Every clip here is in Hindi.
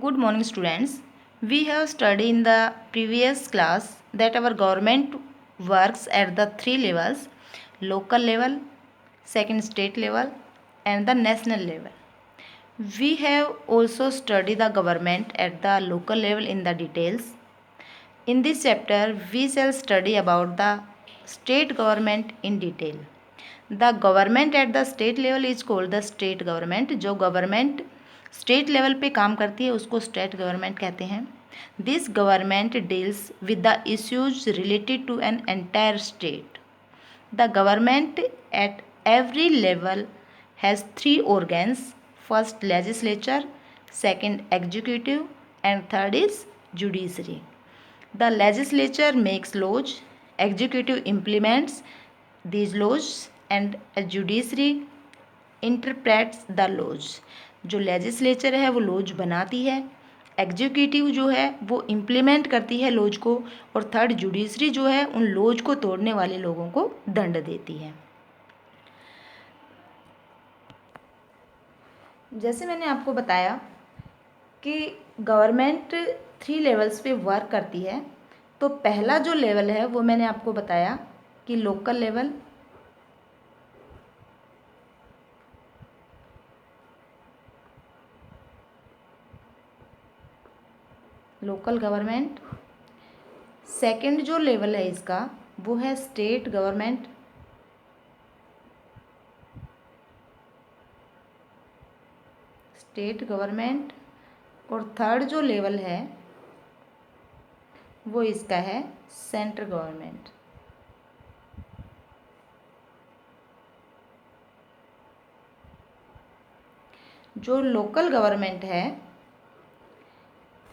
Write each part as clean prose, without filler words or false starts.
Good morning, students. We have studied in the previous class that our government works at the three levels: local level, second state level, and the national level. We have also studied the government at the local level in the details. In this chapter, we shall study about the state government in detail. The government at the state level is called the state government. जो गवर्नमेंट स्टेट लेवल पे काम करती है उसको स्टेट गवर्नमेंट कहते हैं. This government deals with the issues related to an entire state. The government at every level has three organs. First legislature, second executive and third is judiciary. The legislature makes laws, executive implements these laws and a judiciary interprets the laws. जो legislature है वो लॉज बनाती है, एग्जीक्यूटिव जो है वो इम्प्लीमेंट करती है लॉज को, और थर्ड जुडिशरी जो है उन लॉज को तोड़ने वाले लोगों को दंड देती है. जैसे मैंने आपको बताया कि गवर्नमेंट थ्री लेवल्स पे वर्क करती है, तो पहला जो लेवल है वो मैंने आपको बताया कि local level, local government. Second जो लेवल है इसका वो है स्टेट गवर्नमेंट. State government. और थर्ड जो लेवल है वो इसका है सेंट्रल गवर्नमेंट. जो लोकल गवर्नमेंट है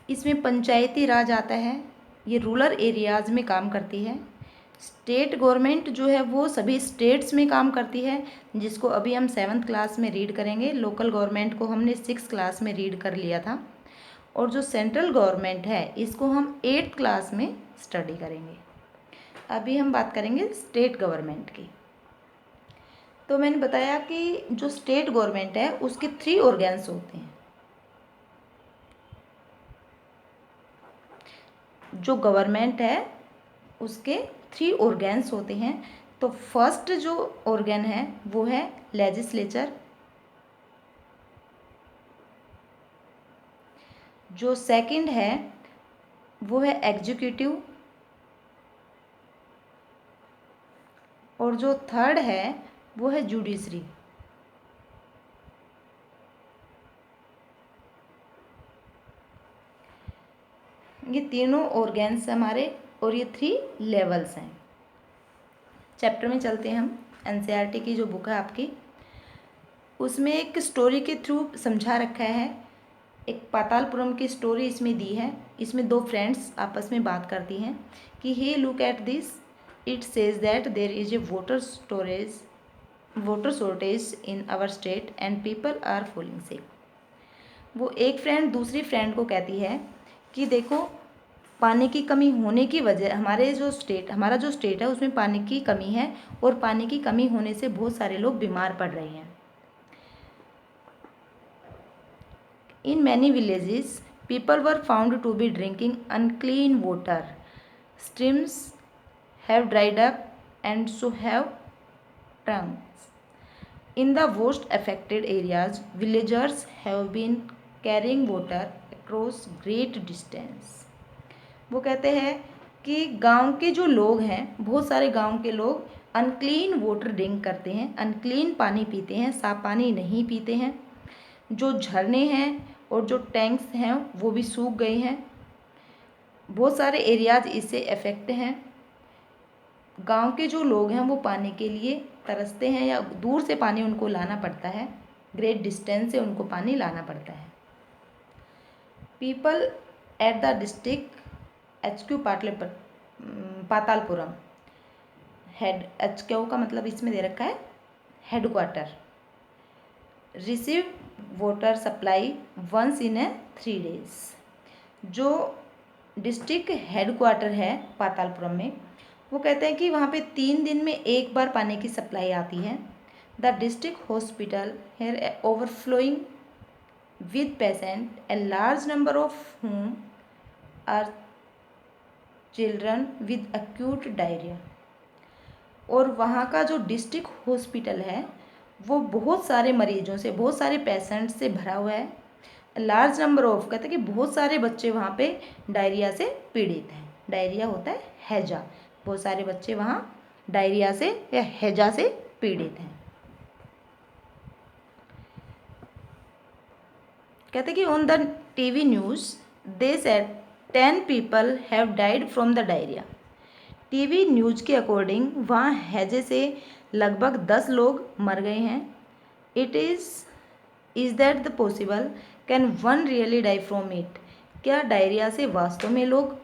इसमें पंचायती राज आता है, ये रूरल एरियाज़ में काम करती है. स्टेट गवर्नमेंट जो है वो सभी स्टेट्स में काम करती है, जिसको अभी हम 7th क्लास में रीड करेंगे. लोकल गवर्नमेंट को हमने 6th क्लास में रीड कर लिया था. और जो सेंट्रल गवर्नमेंट है इसको हम 8th क्लास में स्टडी करेंगे. अभी हम बात करेंगे स्टेट गवर्नमेंट की. तो मैंने बताया कि जो स्टेट गवर्नमेंट है उसके थ्री ऑर्गेन्स होते हैं. जो गवर्नमेंट है उसके थ्री ऑर्गेन्स होते हैं. तो फर्स्ट जो ऑर्गेन है वो है लेजिस्लेचर. जो सेकंड है वो है एग्जीक्यूटिव. और जो थर्ड है वो है जुडिशरी. ये तीनों ऑर्गेन्स हमारे और ये थ्री लेवल्स हैं. चैप्टर में चलते हैं हम. एनसीईआरटी की जो बुक है आपकी उसमें एक स्टोरी के थ्रू समझा रखा है. एक पातालपुरम की स्टोरी इसमें दी है. इसमें दो फ्रेंड्स आपस में बात करती हैं कि hey look at this, it says that there is a water shortage in our state and people are falling sick. वो एक फ्रेंड दूसरी फ्रेंड को कहती है कि देखो पानी की कमी होने की वजह हमारा जो स्टेट है उसमें पानी की कमी है, और पानी की कमी होने से बहुत सारे लोग बीमार पड़ रहे हैं. In many villages, people were found to be drinking unclean water. Streams have dried up and so have tanks. In the worst affected areas, villagers have been carrying water across great distance. वो कहते हैं कि गांव के जो लोग हैं, बहुत सारे गांव के लोग अनक्लीन वाटर ड्रिंक करते हैं, अनक्लीन पानी पीते हैं, साफ पानी नहीं पीते हैं. जो झरने हैं और जो टैंक्स हैं वो भी सूख गए हैं. बहुत सारे एरियाज इससे अफेक्ट हैं. गांव के जो लोग हैं वो पानी के लिए तरसते हैं, या दूर से पानी उनको लाना पड़ता है, ग्रेट डिस्टेंस से उनको पानी लाना पड़ता है. People at the district HQ Patalpuram. Head HQ का मतलब इसमें दे रखा है headquarter. Receive water supply once in 3 days. जो डिस्ट्रिक्ट हेडक्वार्टर है पातालपुरम में, वो कहते हैं कि वहाँ पे 3 दिन में एक बार पानी की सप्लाई आती है. The district hospital here overflowing with patient, a large number of whom are children with acute diarrhea। और वहाँ का जो डिस्ट्रिक्ट हॉस्पिटल है वो बहुत सारे मरीजों से, बहुत सारे पेशेंट से भरा हुआ है। लार्ज नंबर ऑफ कहते हैं कि बहुत सारे बच्चे वहाँ पे डायरिया से पीड़ित हैं। डायरिया होता है हैजा, बहुत सारे बच्चे वहाँ डायरिया से या हैजा से पीड़ित हैं। कहते कि on the TV news they said 10 people have died from the diarrhoea. TV news के अकॉर्डिंग वहाँ हैजे से लगभग 10 लोग मर गए हैं। It is that the possible, can one really die from it. क्या डायरिया से वास्तव में लोग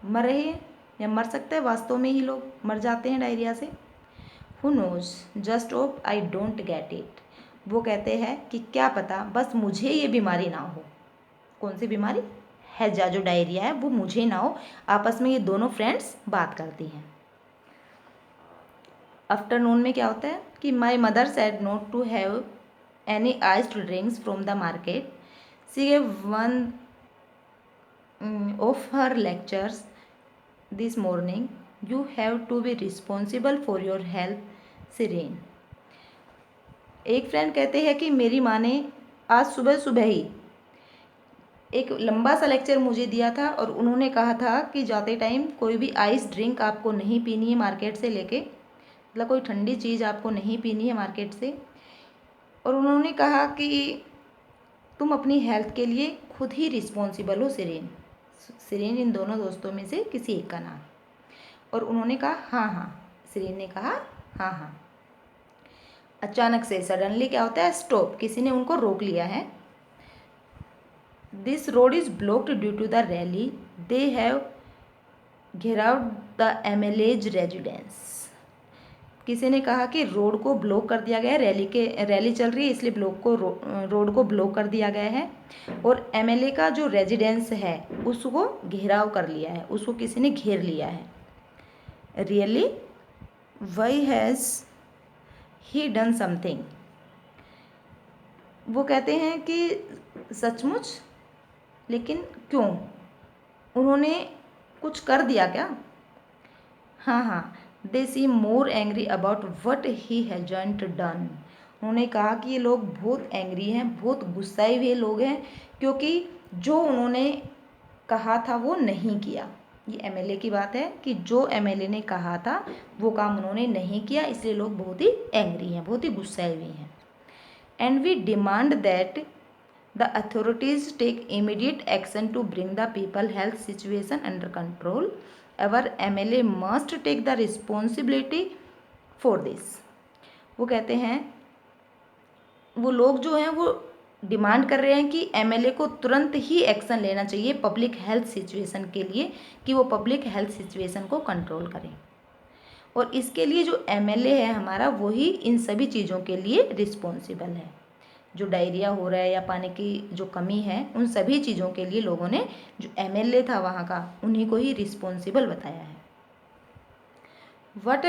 मर रहे हैं या मर सकता है, वास्तव में ही लोग मर जाते हैं डायरिया से। Who knows just hope I don't get it. वो कहते हैं कि क्या पता बस मुझे ये बीमारी ना हो। कौन सी बीमारी? हैजा, जो डायरिया है वो मुझे ना हो। आपस में ये दोनों फ्रेंड्स बात करती हैं। आफ्टरनून में क्या होता है कि my mother said not to have any iced drinks from the market. She gave one of her lectures this morning. You have to be responsible for your health, सिरेन। एक फ्रेंड कहते हैं कि मेरी माँ ने आज सुबह सुबह ही एक लंबा सा लेक्चर मुझे दिया था और उन्होंने कहा था कि जाते टाइम कोई भी आइस ड्रिंक आपको नहीं पीनी है मार्केट से लेके, मतलब कोई ठंडी चीज़ आपको नहीं पीनी है मार्केट से। और उन्होंने कहा कि तुम अपनी हेल्थ के लिए खुद ही रिस्पॉन्सिबल हो, सिरेन। सिरेन इन दोनों दोस्तों में से किसी एक का नाम। और उन्होंने कहा हाँ हाँ, सिरेन ने कहा हाँ हाँ। अचानक से सडनली क्या होता है, स्टॉप, किसी ने उनको रोक लिया है। This road is blocked due to the rally, they have gherao the MLA's residence. किसी ने कहा कि रोड को ब्लॉक कर दिया गया है, रैली चल रही है इसलिए रोड को ब्लॉक कर दिया गया है। और MLA का जो रेजिडेंस है उसको घेराव कर लिया है, उसको किसी ने घेर लिया है। Really, why has he done something. वो कहते हैं कि सचमुच, लेकिन क्यों, उन्होंने कुछ कर दिया क्या? हाँ हाँ, they seem more angry about what he hasn't done. उन्होंने कहा कि ये लोग बहुत एंग्री हैं, बहुत गुस्साए हुए लोग हैं, क्योंकि जो उन्होंने कहा था वो नहीं किया। ये MLA की बात है कि जो MLA ने कहा था वो काम उन्होंने नहीं किया, इसलिए लोग बहुत ही एंग्री हैं, बहुत ही गुस्साए हुए हैं। And we demand that the authorities take immediate action to bring the people health situation under control. Our MLA must take the responsibility for this। वो कहते हैं, वो लोग जो हैं वो डिमांड कर रहे हैं कि MLA को तुरंत ही एक्शन लेना चाहिए पब्लिक हेल्थ सिचुएशन के लिए, कि वो पब्लिक हेल्थ सिचुएशन को कंट्रोल करें। और इसके लिए जो MLA है हमारा, वही इन सभी चीज़ों के लिए रिस्पॉन्सिबल है। जो डायरिया हो रहा है या पानी की जो कमी है, उन सभी चीज़ों के लिए लोगों ने, जो MLA था वहाँ का, उन्हीं को ही रिस्पॉन्सिबल बताया है। What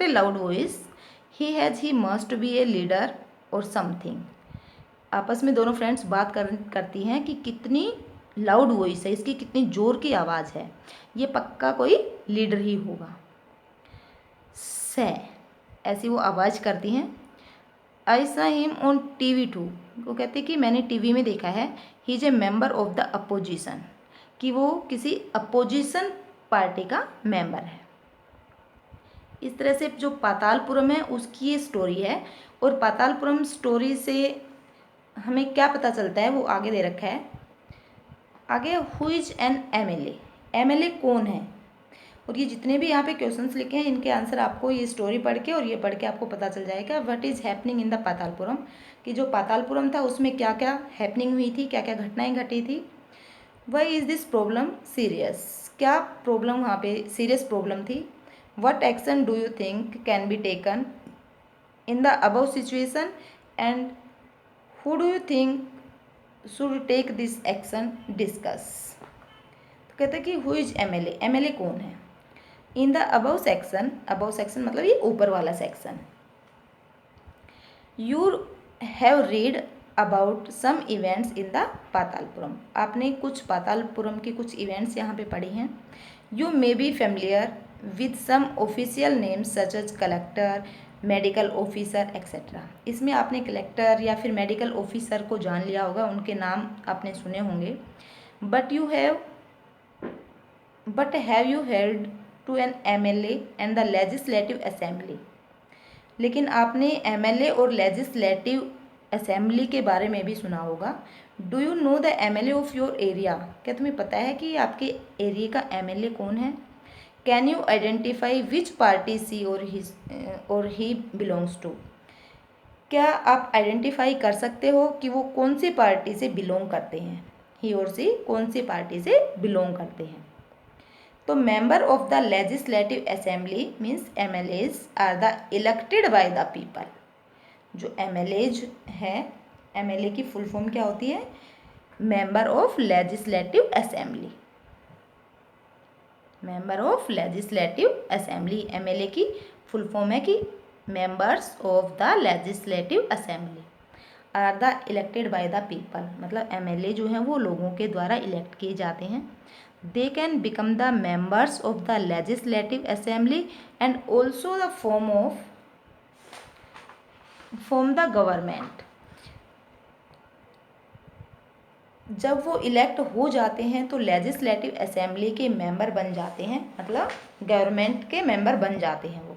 A loud voice he has, he must be a leader और समथिंग। आपस में दोनों फ्रेंड्स बात करती हैं कि कितनी लाउड वॉइस है, इसकी कितनी ज़ोर की आवाज़ है, ये पक्का कोई लीडर ही होगा। से ऐसी वो आवाज़ करती हैं। आई सा हिम ऑन TV 2। वो कहते कि मैंने TV में देखा है। He is a member of the opposition, कि वो किसी अपोजिशन पार्टी का मेंबर है। इस तरह से जो पातालपुरम है उसकी ये स्टोरी है। और पातालपुरम स्टोरी से हमें क्या पता चलता है वो आगे दे रखा है। आगे, who is an MLA, MLA कौन है। और ये जितने भी यहाँ पे क्वेश्चंस लिखे हैं इनके आंसर आपको ये स्टोरी पढ़ के और ये पढ़ के आपको पता चल जाएगा। What is happening in the Patalpuram, कि जो पातालपुरम था उसमें क्या क्या हैपनिंग हुई थी, क्या क्या घटनाएं घटी थी। Why is this problem serious, क्या प्रॉब्लम वहाँ पे सीरियस प्रॉब्लम थी। What action do you think can be taken in the above situation and who do you think should take this action, discuss. तो कहते हैं कि हु इज MLA, MLA कौन है। इन द अबव सेक्शन मतलब ये ऊपर वाला section, you have read about some events in the Patalpuram. आपने कुछ पातालपुरम की कुछ इवेंट्स यहाँ पे पढ़ी हैं। You may be familiar with some official names such as collector, medical officer etcetera. इसमें आपने कलेक्टर या फिर मेडिकल ऑफिसर को जान लिया होगा, उनके नाम आपने सुने होंगे। But have you heard to an MLA and the legislative assembly. लेकिन आपने MLA और लेजिस्लेटिव असेंबली के बारे में भी सुना होगा। Do you know the MLA of your area. क्या तुम्हें पता है कि आपके एरिया का MLA कौन है। Can you identify which party she और ही बिलोंग्स टू। क्या आप आइडेंटिफाई कर सकते हो कि वो कौन सी पार्टी से बिलोंग करते हैं, ही और सी कौन सी पार्टी से बिलोंग करते हैं। तो member of the legislative assembly means MLAs are the elected by the people. जो MLAs है, MLA की फुल फॉर्म क्या होती है, member of legislative assembly. Member of legislative assembly, MLA की फुल फॉर्म है कि members of the legislative assembly are the elected by the people. मतलब MLA जो हैं वो लोगों के द्वारा इलेक्ट किए जाते हैं। They can become the members of the legislative assembly and also the form the government. जब वो इलेक्ट हो जाते हैं तो लेजिस्लेटिव असेंबली के मेंबर बन जाते हैं, मतलब गवर्नमेंट के मेंबर बन जाते हैं वो।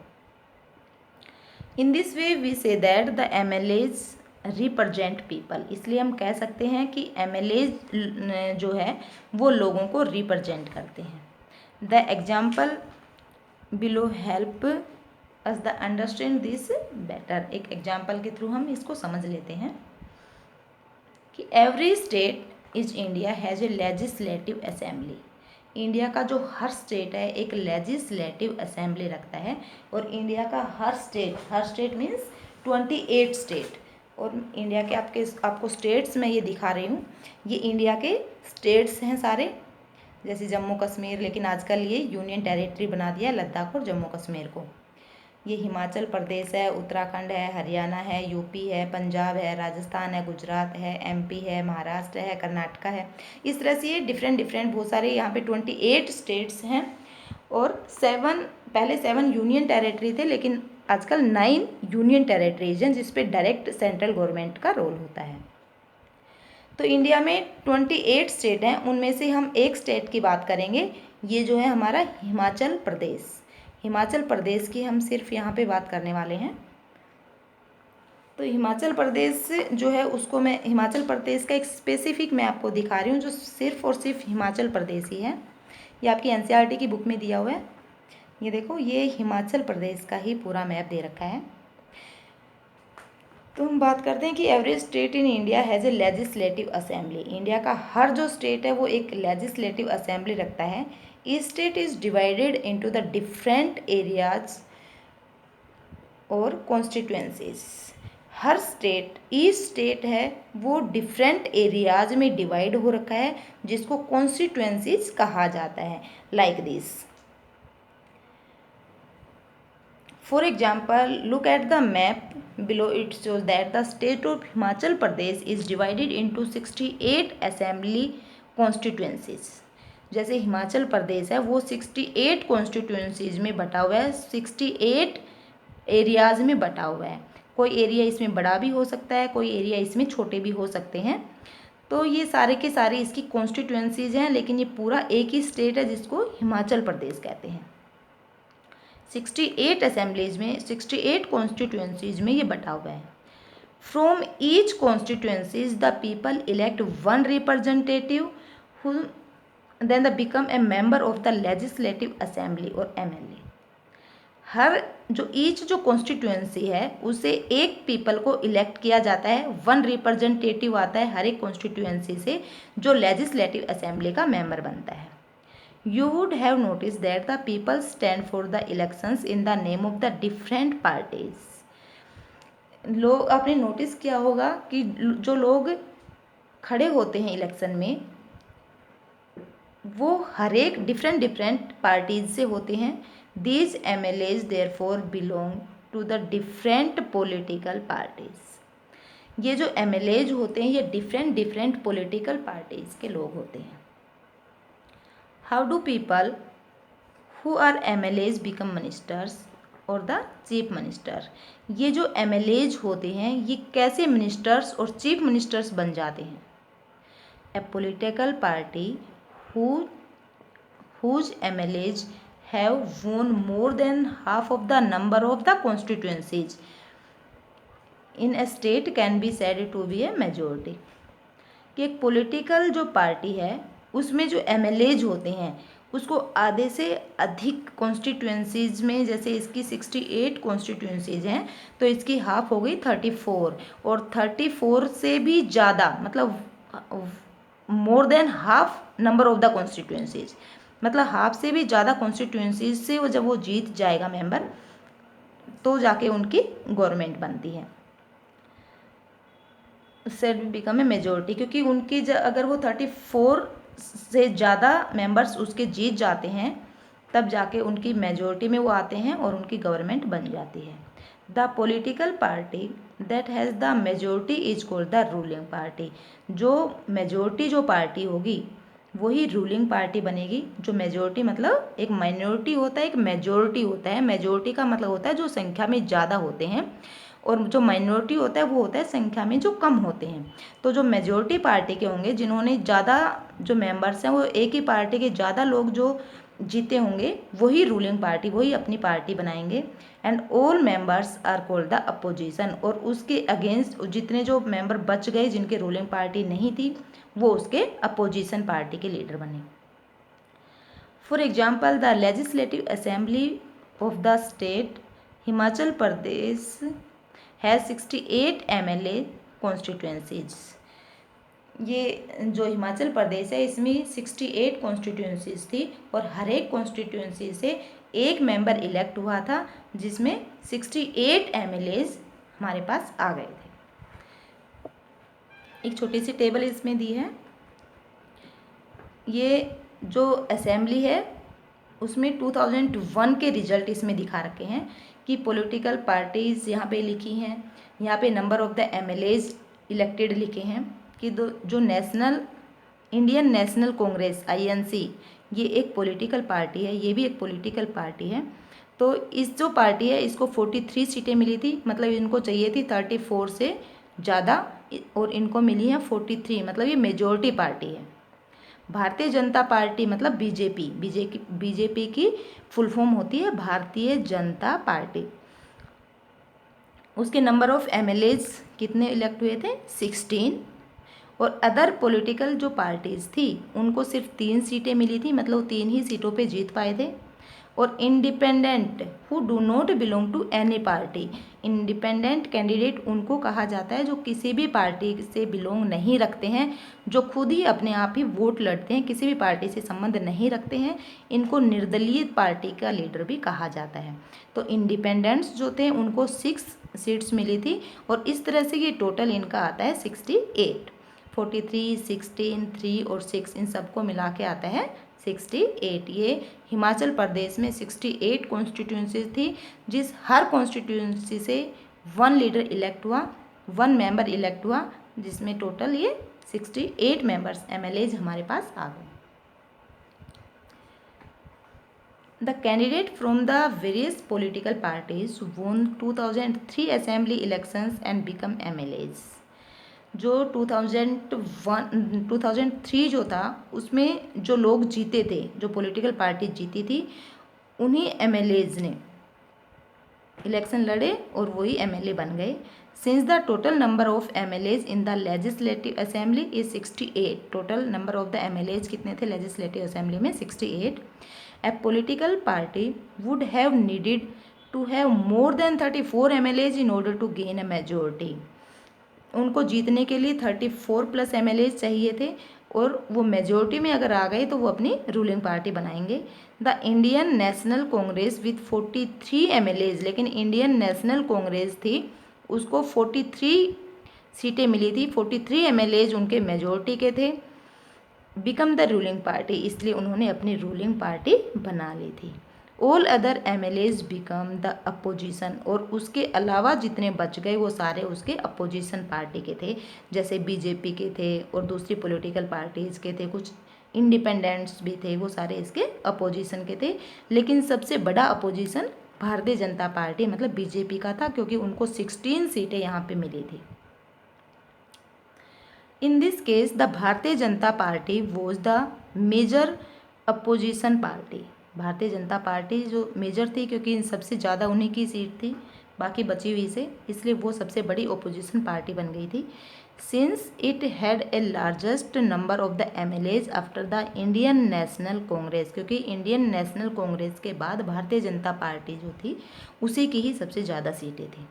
In this way we say that the MLAs represent people. इसलिए हम कह सकते हैं कि MLAs जो है वो लोगों को रिप्रेजेंट करते हैं। The example below help us the understand this better. एक एग्जाम्पल के थ्रू हम इसको समझ लेते हैं कि every state is India has a legislative assembly. India का जो हर स्टेट है एक लेजिस्लेटिव असेंबली रखता है। और इंडिया का हर स्टेट मीन्स 28 स्टेट। और इंडिया के आपको स्टेट्स में ये दिखा रही हूँ, ये इंडिया के स्टेट्स हैं सारे, जैसे जम्मू कश्मीर, लेकिन आजकल ये यूनियन टेरिटरी बना दिया है लद्दाख और जम्मू कश्मीर को। ये हिमाचल प्रदेश है, उत्तराखंड है, हरियाणा है, यूपी है, पंजाब है, राजस्थान है, गुजरात है, MP है, महाराष्ट्र है, कर्नाटका है। इस तरह से ये डिफरेंट बहुत सारे यहाँ पे 28 स्टेट्स हैं। और पहले 7 यूनियन टेरिटरी थे, लेकिन आजकल 9 यूनियन टेरिटरीज हैं जिस पे डायरेक्ट सेंट्रल गवर्नमेंट का रोल होता है। तो इंडिया में 28 स्टेट हैं, उनमें से हम एक स्टेट की बात करेंगे। ये जो है हमारा हिमाचल प्रदेश। हिमाचल प्रदेश की हम सिर्फ यहाँ पे बात करने वाले हैं। तो हिमाचल प्रदेश जो है उसको मैं हिमाचल प्रदेश का एक स्पेसिफिक मैं आपको दिखा रही हूँ जो सिर्फ और सिर्फ हिमाचल प्रदेश ही है। ये आपकी NCERT की बुक में दिया हुआ है। ये देखो, ये हिमाचल प्रदेश का ही पूरा मैप दे रखा है। तो हम बात करते हैं कि every state in India has a legislative assembly. India का हर जो स्टेट है वो एक लेजिस्लेटिव असेंबली रखता है। Each state is divided into the different areas और कॉन्स्टिट्यूएंसीज। हर ईच स्टेट है वो डिफरेंट एरियाज में डिवाइड हो रखा है जिसको कॉन्स्टिट्यूएंसीज कहा जाता है। Like this, for example, look at the map below. It shows that the state of Himachal Pradesh is divided into 68 assembly constituencies. जैसे हिमाचल प्रदेश है वो 68 कॉन्स्टिट्यूंसीज में बटा हुआ है, 68 एरियाज में बटा हुआ है। कोई एरिया इसमें बड़ा भी हो सकता है, कोई एरिया इसमें छोटे भी हो सकते हैं। तो ये सारे के सारे इसकी कॉन्स्टिट्यूंसीज हैं, लेकिन ये पूरा एक ही स्टेट है जिसको हिमाचल प्रदेश कहते हैं। 68 असेंबलीज में 68 कॉन्स्टिट्यूएंसीज में ये बटा हुआ है। From each constituencies the people elect one representative who then the become a member of the legislative assembly और MLA। हर जो कॉन्स्टिट्यूएंसी है उसे एक पीपल को इलेक्ट किया जाता है, वन रिप्रेजेंटेटिव आता है हर एक कॉन्स्टिट्यूएंसी से जो लेजिस्लेटिव असेंबली का मेंबर बनता है। You would have noticed that the people stand for the elections in the name of the different parties. लोग आपने नोटिस किया होगा कि जो लोग खड़े होते हैं इलेक्शन में वो हर एक डिफरेंट पार्टीज से होते हैं। These MLAs therefore belong to the different political parties. ये जो MLAs होते हैं ये डिफरेंट पॉलिटिकल पार्टीज़ के लोग होते हैं। How do people who are MLAs become ministers or the chief minister? ये जो MLAs होते हैं ये कैसे मिनिस्टर्स और चीफ मिनिस्टर्स बन जाते हैं? A political party whose MLAs have won more than half of the number of the constituencies in a state can be said to be a majority। कि एक पॉलिटिकल जो पार्टी है उसमें जो MLAs होते हैं उसको आधे से अधिक कॉन्स्टिट्यूंसीज में, जैसे इसकी 68 कॉन्स्टिट्यूंसीज हैं तो इसकी हाफ हो गई 34, और 34 से भी ज़्यादा मतलब more than half number of the constituencies, मतलब हाफ से भी ज़्यादा कॉन्स्टिट्यूंसीज से वो जब वो जीत जाएगा मेंबर तो जाके उनकी गवर्नमेंट बनती है। सेड बिकम ए मेजोरिटी, क्योंकि उनकी अगर वो 34 से ज़्यादा मेंबर्स उसके जीत जाते हैं तब जाके उनकी मेजोरिटी में वो आते हैं और उनकी गवर्नमेंट बन जाती है। The political party that has the majority is called the ruling party. जो मेजोरिटी जो पार्टी होगी वही रूलिंग पार्टी बनेगी। जो मेजोरिटी मतलब एक माइनॉरिटी होता है, एक मेजोरिटी होता है। मेजोरिटी का मतलब होता है जो संख्या में ज़्यादा होते हैं, और जो माइनॉरिटी होता है वो होता है संख्या में जो कम होते हैं। तो जो मेजोरिटी पार्टी के होंगे जिन्होंने ज़्यादा जो मेंबर्स हैं वो एक ही पार्टी के ज़्यादा लोग जो जीते होंगे वही रूलिंग पार्टी, वही अपनी पार्टी बनाएंगे। And all members are called the opposition, और उसके अगेंस्ट जितने जो मेंबर बच गए जिनके रूलिंग पार्टी नहीं थी वो उसके अपोजिशन पार्टी के लीडर बने। For example the legislative assembly of the state Himachal Pradesh has 68 MLA constituencies. ये जो हिमाचल प्रदेश है इसमें 68 कॉन्स्टिट्यूंसीज थी, और हर एक कॉन्स्टिट्यूंसी से एक मेंबर इलेक्ट हुआ था, जिसमें 68 MLAs हमारे पास आ गए थे। एक छोटी सी टेबल इसमें दी है। ये जो असेंबली है उसमें 2001 के रिजल्ट इसमें दिखा रखे हैं कि पॉलिटिकल पार्टीज़ यहाँ पे लिखी हैं, यहाँ पे number of the MLAs elected लिखे हैं कि जो इंडियन नेशनल कांग्रेस INC ये एक पॉलिटिकल पार्टी है, ये भी एक पॉलिटिकल पार्टी है। तो इस जो पार्टी है इसको 43 सीटें मिली थी, मतलब इनको चाहिए थी 34 से ज़्यादा, और इनको मिली हैं 43, मतलब ये मेजॉरिटी पार्टी है। भारतीय जनता पार्टी मतलब बीजेपी की फुल फॉर्म होती है भारतीय जनता पार्टी। उसके नंबर ऑफ MLAs कितने इलेक्ट हुए थे? 16। और अदर पॉलिटिकल जो पार्टीज़ थी उनको सिर्फ 3 सीटें मिली थी, मतलब 3 ही सीटों पे जीत पाए थे। और independent who do not belong to any party, independent candidate उनको कहा जाता है जो किसी भी पार्टी से बिलोंग नहीं रखते हैं, जो खुद ही अपने आप ही वोट लड़ते हैं, किसी भी पार्टी से संबंध नहीं रखते हैं। इनको निर्दलीय पार्टी का लीडर भी कहा जाता है। तो इंडिपेंडेंट्स जो थे उनको 6 सीट्स मिली थी, और इस तरह से ये टोटल इनका आता है 68। 43, 16, 3 और 6 इन सबको मिला के आता है 68। ये हिमाचल प्रदेश में 68 कॉन्स्टिट्यूंसीज थी, जिस हर कॉन्स्टिट्यूंसी से 1 लीडर इलेक्ट हुआ, 1 मेंबर इलेक्ट हुआ, जिसमें टोटल ये 68 मेंबर्स MLAs हमारे पास आ गए। The candidate from the various political parties won 2003 assembly elections and become MLAs। जो 2003 जो था उसमें जो लोग जीते थे, जो पॉलिटिकल पार्टी जीती थी, उन्हीं MLAs ने इलेक्शन लड़े और वही MLA बन गए। Since the total number of MLAs in the legislative assembly is 68, total number of the MLAs कितने थे लेजिस्लेटिव असेंबली में? 68। A political party would have needed to have more than 34 MLAs in order to gain a majority. उनको जीतने के लिए 34 प्लस MLAs चाहिए थे, और वो मेजोरिटी में अगर आ गए तो वो अपनी रूलिंग पार्टी बनाएंगे। The Indian national Congress with 43 MLAs, लेकिन इंडियन नेशनल कांग्रेस थी उसको 43 सीटें मिली थी, 43 MLAs उनके मेजोरिटी के थे। बिकम द रूलिंग पार्टी, इसलिए उन्होंने अपनी रूलिंग पार्टी बना ली थी। All other MLAs become the opposition, और उसके अलावा जितने बच गए वो सारे उसके अपोजिशन पार्टी के थे, जैसे BJP के थे और दूसरी पॉलिटिकल पार्टीज़ के थे, कुछ इंडिपेंडेंट्स भी थे, वो सारे इसके अपोजिशन के थे। लेकिन सबसे बड़ा अपोजिशन भारतीय जनता पार्टी मतलब BJP का था, क्योंकि उनको 16 सीटें यहाँ पे मिली थी। इन this case the Bharatiya Janata Party was the major opposition party. Bharatiya Janata party जो मेजर थी, क्योंकि इन सबसे ज़्यादा उन्हीं की सीट थी बाकी बची हुई से, इसलिए वो सबसे बड़ी ओपोजिशन पार्टी बन गई थी। Since it had a largest number of the MLAs after the Indian national Congress, क्योंकि इंडियन नेशनल कांग्रेस के बाद भारतीय जनता पार्टी जो थी उसी की ही सबसे ज़्यादा सीटें थी।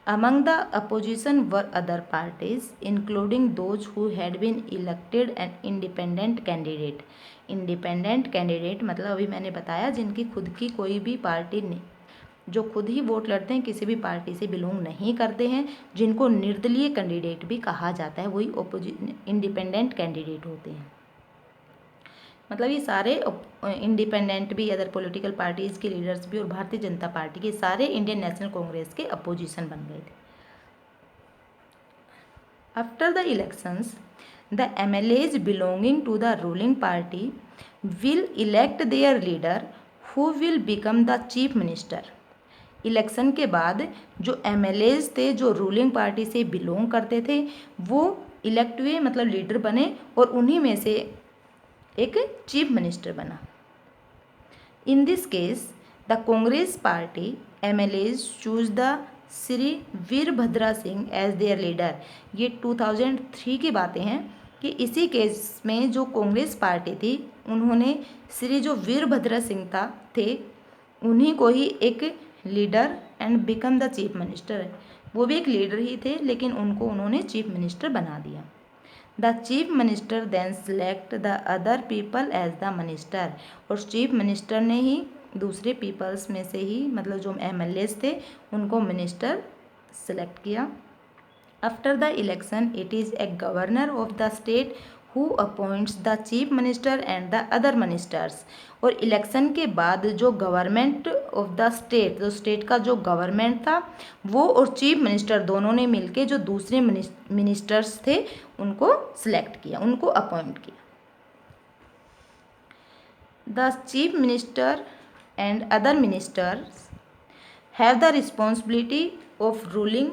Among the opposition were other parties, including those who had been elected an independent candidate. Independent candidate मतलब अभी मैंने बताया जिनकी खुद की कोई भी पार्टी नहीं, जो खुद ही वोट लड़ते हैं, किसी भी पार्टी से बिलोंग नहीं करते हैं, जिनको निर्दलीय कैंडिडेट भी कहा जाता है, वही इंडिपेंडेंट कैंडिडेट होते हैं। मतलब ये सारे इंडिपेंडेंट भी, अदर पॉलिटिकल पार्टीज़ के लीडर्स भी और भारतीय जनता पार्टी के सारे इंडियन नेशनल कांग्रेस के अपोजिशन बन गए थे। After the elections the MLAs belonging to the ruling party will elect their leader who will become the chief minister. Election के बाद जो MLAs थे जो रूलिंग पार्टी से बिलोंग करते थे वो इलेक्ट हुए, मतलब लीडर बने, और उन्हीं में से एक चीफ मिनिस्टर बना। In this case the Congress party MLAs choose the Shri Virbhadra Singh as their leader. ये 2003 की बातें हैं कि इसी केस में जो कांग्रेस पार्टी थी उन्होंने श्री जो वीरभद्रा सिंह थे उन्हीं को ही एक leader and become the chief minister. वो भी एक लीडर ही थे लेकिन उनको उन्होंने चीफ मिनिस्टर बना दिया। The chief minister then select the other people as the minister, और चीफ मिनिस्टर ने ही दूसरे पीपल्स में से ही, मतलब जो MLAs थे उनको मिनिस्टर सेलेक्ट किया। After the election it is a governor of the state who appoints the chief minister and the other ministers. और इलेक्शन के बाद जो गवर्नमेंट ऑफ द स्टेट, जो स्टेट का जो गवर्नमेंट था वो और चीफ मिनिस्टर दोनों ने मिलके जो दूसरे मिनिस्टर्स थे उनको सिलेक्ट किया, उनको अपॉइंट किया। The chief minister and other ministers have the responsibility of ruling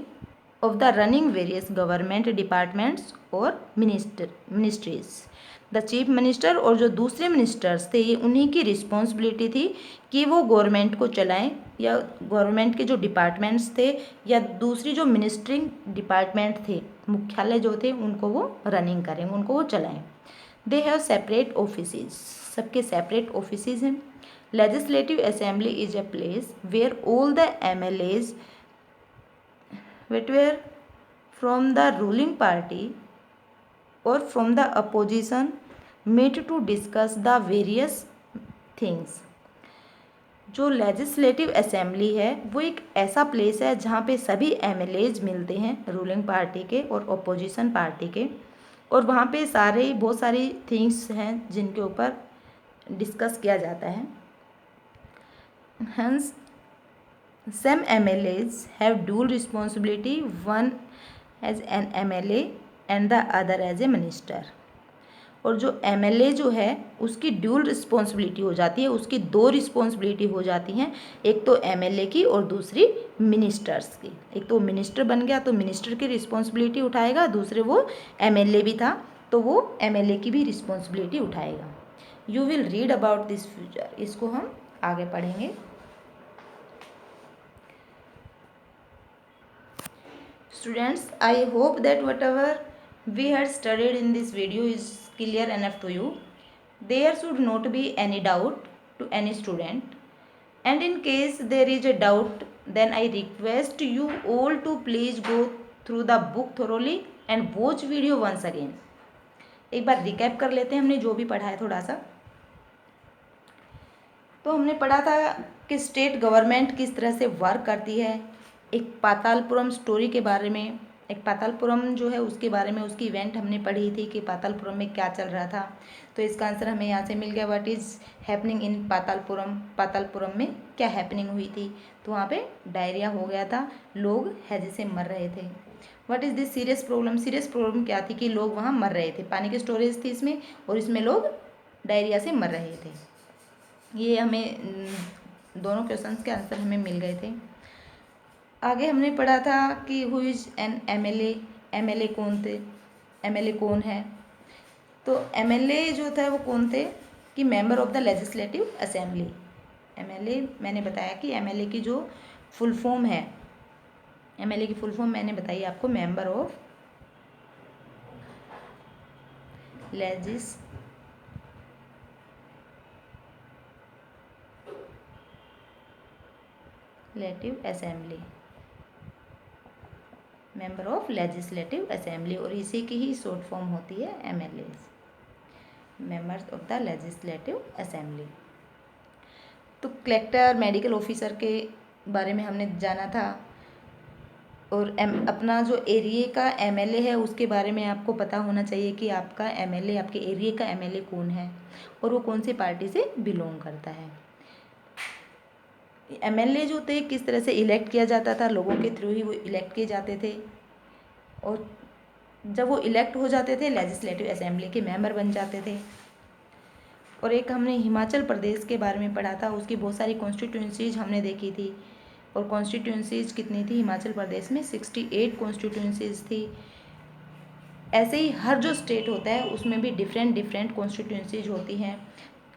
of the running various government departments और मिनिस्ट्रीज। द चीफ मिनिस्टर और जो दूसरे मिनिस्टर्स थे ये उन्हीं की रिस्पॉन्सिबिलिटी थी कि वो गवर्नमेंट को चलाएं, या गवर्नमेंट के जो डिपार्टमेंट्स थे या दूसरी जो मिनिस्ट्रिंग डिपार्टमेंट थे, मुख्यालय जो थे, उनको वो रनिंग करें, उनको वो चलाएं। दे हैव सेपरेट ऑफिसेज, सबके सेपरेट ऑफिसेज हैं। Legislative assembly is a place where all the MLAs were from the ruling party or from the opposition met to discuss the various things। जो लेजिस्लेटिव असेंबली है वो एक ऐसा प्लेस है जहाँ पे सभी MLAs मिलते हैं रूलिंग पार्टी के और अपोजिशन पार्टी के, और वहाँ पे बहुत सारी थिंग्स हैं जिनके ऊपर डिस्कस किया जाता है। हंस some MLAs have dual responsibility, one as an MLA and the other as a minister। और जो MLA जो है उसकी ड्यूल रिस्पॉन्सिबिलिटी हो जाती है, उसकी दो रिस्पॉन्सिबिलिटी हो जाती हैं, एक तो MLA की और दूसरी मिनिस्टर्स की। एक तो मिनिस्टर बन गया तो मिनिस्टर की रिस्पॉन्सिबिलिटी उठाएगा, दूसरे वो MLA भी था तो वो MLA की भी रिस्पॉन्सिबिलिटी उठाएगा। You will read about this future, इसको हम आगे पढ़ेंगे। Students, I hope that whatever we had studied in this video is clear enough to you. There should not be any doubt to any student, and in case there is a doubt then I request you all to please go through the book thoroughly and watch video once again। एक बार रिकैप कर लेते हैं हमने जो भी पढ़ा है थोड़ा सा। तो हमने पढ़ा था कि स्टेट गवर्नमेंट किस तरह से वर्क करती है, एक पातालपुरम स्टोरी के बारे में, एक पातालपुरम जो है उसके बारे में उसकी इवेंट हमने पढ़ी थी कि पातालपुरम में क्या चल रहा था। तो इसका आंसर हमें यहाँ से मिल गया, व्हाट इज़ हैपनिंग इन पातालपुरम। पातालपुरम में क्या हैपनिंग हुई थी? तो वहाँ पे डायरिया हो गया था, लोग हैजे से मर रहे थे। What is this serious problem? Serious problem क्या थी कि लोग वहाँ मर रहे थे, पानी की स्टोरेज थी इसमें और इसमें लोग डायरिया से मर रहे थे। ये हमें दोनों क्वेश्चंस के आंसर हमें मिल गए थे। आगे हमने पढ़ा था कि who is an MLA, MLA कौन थे, एमएलए कौन है? तो एमएलए जो था वो कौन थे कि member of the legislative assembly. MLA मैंने बताया कि एमएलए की जो फुल फॉर्म है, एमएलए की फुल फॉर्म मैंने बताई आपको, member of legislative assembly, member of legislative assembly, और इसी की ही शॉर्ट फॉर्म होती है MLA, members of the legislative assembly. तो कलेक्टर, मेडिकल ऑफिसर के बारे में हमने जाना था, और अपना जो एरिया का एमएलए है उसके बारे में आपको पता होना चाहिए कि आपका एमएलए, आपके एरिया का एमएलए कौन है और वो कौन सी पार्टी से बिलोंग करता है। एमएलए जो थे किस तरह से इलेक्ट किया जाता था, लोगों के थ्रू ही वो इलेक्ट किए जाते थे, और जब वो इलेक्ट हो जाते थे लेजिस्लेटिव असेंबली के मेंबर बन जाते थे। और एक हमने हिमाचल प्रदेश के बारे में पढ़ा था, उसकी बहुत सारी कॉन्स्टिट्यूंसीज हमने देखी थी, और कॉन्स्टिट्यूंसीज कितनी थी हिमाचल प्रदेश में? 68 कॉन्स्टिट्यूंसीज थी। ऐसे ही हर जो स्टेट होता है उसमें भी डिफरेंट डिफरेंट कॉन्स्टिट्यूंसीज होती हैं।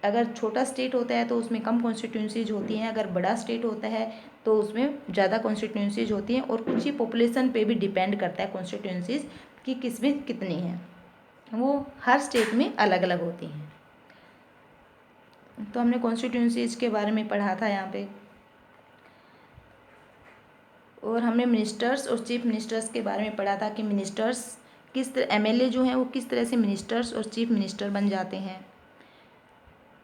अगर छोटा स्टेट होता है तो उसमें कम कॉन्स्टिट्यूंसीज होती हैं, अगर बड़ा स्टेट होता है तो उसमें ज़्यादा कॉन्स्टिट्यूंसीज होती हैं, और कुछ ही पॉपुलेशन पे भी डिपेंड करता है कॉन्स्टिट्यूंसीज कि किसमें कितनी हैं, वो हर स्टेट में अलग अलग होती हैं। तो हमने कॉन्स्टिट्यूंसीज के बारे में पढ़ा था यहाँ पे, और हमने मिनिस्टर्स और चीफ मिनिस्टर्स के बारे में पढ़ा था कि मिनिस्टर्स किस तरह, एमएलए जो हैं वो किस तरह से मिनिस्टर्स और चीफ मिनिस्टर बन जाते हैं।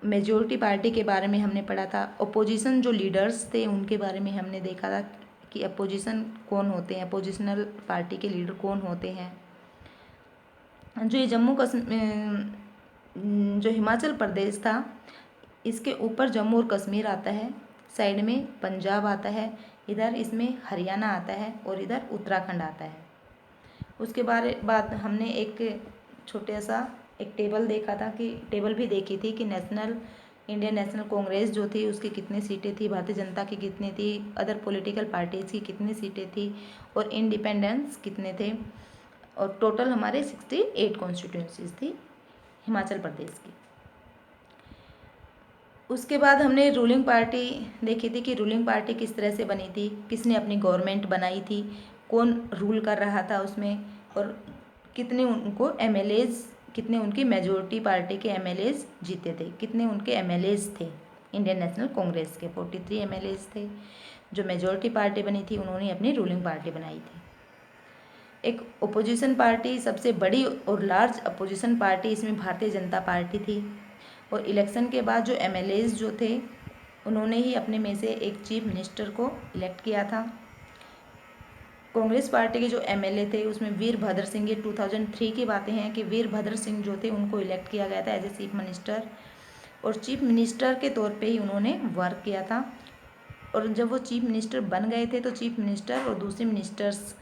मेजॉरिटी पार्टी के बारे में हमने पढ़ा था। अपोजिशन जो लीडर्स थे उनके बारे में हमने देखा था कि अपोजिशन कौन होते हैं, अपोजिशनल पार्टी के लीडर कौन होते हैं। जो ये जम्मू कश्मीर, जो हिमाचल प्रदेश था, इसके ऊपर जम्मू और कश्मीर आता है, साइड में पंजाब आता है, इधर इसमें हरियाणा आता है और इधर उत्तराखंड आता है। उसके बाद हमने एक छोटा सा एक टेबल देखा था, कि टेबल भी देखी थी कि इंडियन नेशनल कांग्रेस जो थी उसकी कितनी सीटें थी, भारतीय जनता की कितनी थी, अदर पॉलिटिकल पार्टीज की कितनी सीटें थी, और इंडिपेंडेंस कितने थे, और टोटल हमारे 68 कॉन्स्टिट्यूंसीज थी हिमाचल प्रदेश की। उसके बाद हमने रूलिंग पार्टी देखी थी कि रूलिंग पार्टी किस तरह से बनी थी, किसने अपनी गवर्नमेंट बनाई थी, कौन रूल कर रहा था उसमें, और कितने उनको एमएलएज, कितने उनकी मेजॉरिटी पार्टी के एमएलएज जीते थे, कितने उनके एमएलएज थे इंडियन नेशनल कांग्रेस के? 43 एमएलएज थे। जो मेजॉरिटी पार्टी बनी थी उन्होंने अपनी रूलिंग पार्टी बनाई थी। एक अपोजिशन पार्टी, सबसे बड़ी और लार्ज अपोजिशन पार्टी इसमें भारतीय जनता पार्टी थी, और इलेक्शन के बाद जो एमएलएज जो थे उन्होंने ही अपने में से एक चीफ मिनिस्टर को इलेक्ट किया था। कांग्रेस पार्टी के जो एमएलए थे उसमें वीरभद्र सिंह, ये 2003 की बातें हैं कि वीरभद्र सिंह जो थे उनको इलेक्ट किया गया था एज ए चीफ मिनिस्टर, और चीफ मिनिस्टर के तौर पे ही उन्होंने वर्क किया था। और जब वो चीफ मिनिस्टर बन गए थे तो चीफ मिनिस्टर और दूसरे मिनिस्टर्स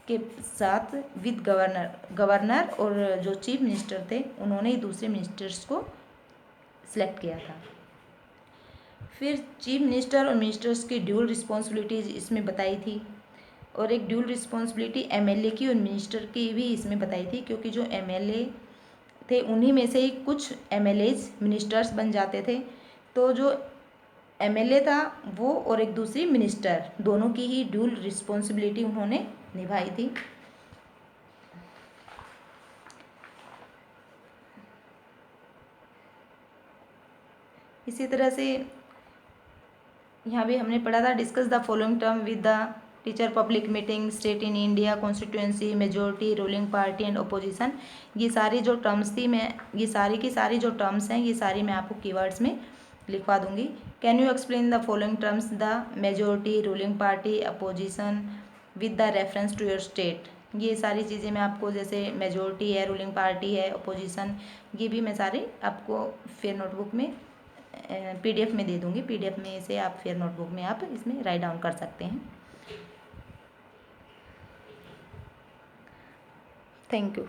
के साथ विद गवर्नर और जो चीफ मिनिस्टर थे उन्होंने ही दूसरे मिनिस्टर्स को सिलेक्ट किया था। फिर चीफ मिनिस्टर और मिनिस्टर्स की ड्यूल रिस्पॉन्सिबिलिटीज़ इसमें बताई थी, और एक ड्यूल रिस्पॉन्सिबिलिटी एमएलए की और मिनिस्टर की भी इसमें बताई थी, क्योंकि जो एमएलए थे उन्हीं में से ही कुछ एमएलएज मिनिस्टर्स बन जाते थे। तो जो एमएलए था वो और एक दूसरी मिनिस्टर, दोनों की ही ड्यूल रिस्पॉन्सिबिलिटी उन्होंने निभाई थी। इसी तरह से यहाँ भी हमने पढ़ा था, discuss the following term with the teacher, public meeting, state in India, constituency, majority, ruling party and opposition. ये सारी जो टर्म्स थी, मैं ये सारी की सारी जो टर्म्स हैं ये सारी मैं आपको कीवर्ड्स में लिखवा दूंगी। Can you explain the following terms, the majority, ruling party, opposition with the reference to your state? ये सारी चीज़ें मैं आपको, जैसे मेजोरिटी है, रूलिंग पार्टी है, अपोजिशन, ये भी मैं सारे आपको फिर नोटबुक में PDF में दे दूँगी। PDF में से आप फिर नोटबुक में आप इसमें राइट डाउन कर सकते हैं। Thank you.